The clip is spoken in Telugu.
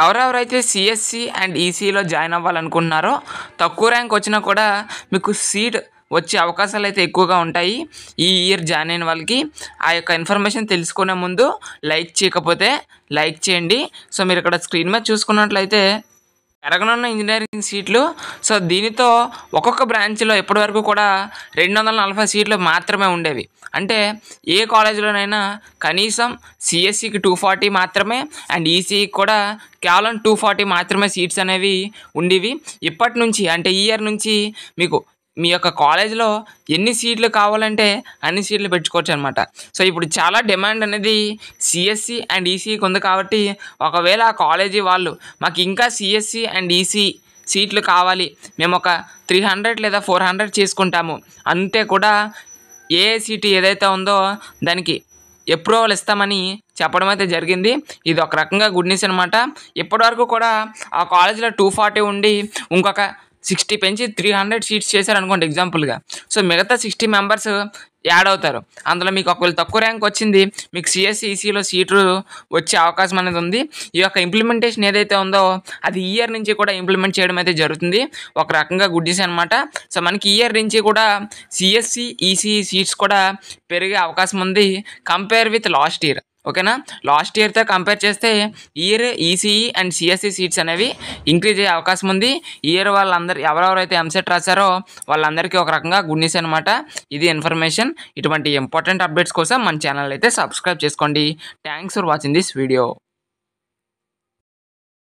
ఎవరెవరైతే సిఎస్సి అండ్ ఈసీలో జాయిన్ అవ్వాలనుకుంటున్నారో తక్కువ ర్యాంక్ వచ్చినా కూడా మీకు సీట్ వచ్చే అవకాశాలు అయితే ఎక్కువగా ఉంటాయి ఈ ఇయర్ జాయిన్ అయిన వాళ్ళకి. ఆ యొక్క ఇన్ఫర్మేషన్ తెలుసుకునే ముందు లైక్ చేయకపోతే లైక్ చేయండి. సో మీరు ఇక్కడ స్క్రీన్ మీద చూసుకున్నట్లయితే పెరగనున్న ఇంజనీరింగ్ సీట్లు. సో దీనితో ఒక్కొక్క బ్రాంచ్లో ఇప్పటివరకు కూడా 240 సీట్లు మాత్రమే ఉండేవి. అంటే ఏ కాలేజీలోనైనా కనీసం సిఎస్సికి 240 మాత్రమే అండ్ ఈసీకి కూడా కేవలం 240 మాత్రమే సీట్స్ అనేవి ఉండేవి. ఇప్పటి నుంచి అంటే ఈ ఇయర్ నుంచి మీకు మీ యొక్క కాలేజ్లో ఎన్ని సీట్లు కావాలంటే అన్ని సీట్లు పెట్టుకోవచ్చు అనమాట. సో ఇప్పుడు చాలా డిమాండ్ అనేది సిఎస్సి అండ్ ఈసీకి ఉంది కాబట్టి ఒకవేళ ఆ కాలేజీ వాళ్ళు మాకు ఇంకా సిఎస్సి అండ్ ఈసీ సీట్లు కావాలి, మేము ఒక 300 లేదా 400 చేసుకుంటాము అంతే కూడా ఏఐసిటి ఏదైతే ఉందో దానికి అప్రూవల్ ఇస్తామని చెప్పడం అయితే జరిగింది. ఇది ఒక రకంగా గుడ్ న్యూస్ అనమాట. ఇప్పటివరకు కూడా ఆ కాలేజీలో 240 ఉండి ఇంకొక 60 పెంచి 300 సీట్స్ చేశారనుకోండి ఎగ్జాంపుల్గా. సో మిగతా 60 మెంబర్స్ యాడ్ అవుతారు. అందులో మీకు ఒకవేళ తక్కువ ర్యాంక్ వచ్చింది మీకు సిఎస్సి ఈసీలో సీట్లు వచ్చే అవకాశం అనేది ఉంది. ఈ యొక్క ఇంప్లిమెంటేషన్ ఏదైతే ఉందో అది ఈ ఇయర్ నుంచి కూడా ఇంప్లిమెంట్ చేయడం అయితే జరుగుతుంది. ఒక రకంగా గుడ్ న్యూస్ అనమాట. సో మనకి ఈ ఇయర్ నుంచి కూడా సిఎస్సి ఈసీ సీట్స్ కూడా పెరిగే అవకాశం ఉంది కంపేర్ విత్ లాస్ట్ ఇయర్. ఓకేనా, లాస్ట్ ఇయర్తో కంపేర్ చేస్తే year ECE and CSC seats అనేవి ఇంక్రీజ్ అయ్యే అవకాశం ఉంది. ఈ ఇయర్ వాళ్ళందరూ ఎవరెవరైతే ఎంసెట్ రాశారో వాళ్ళందరికీ ఒక రకంగా గుడ్ న్యూస్ అనమాట. ఇది ఇన్ఫర్మేషన్. ఇటువంటి ఇంపార్టెంట్ అప్డేట్స్ కోసం మన ఛానల్ అయితే సబ్స్క్రైబ్ చేసుకోండి. Thanks for watching this video.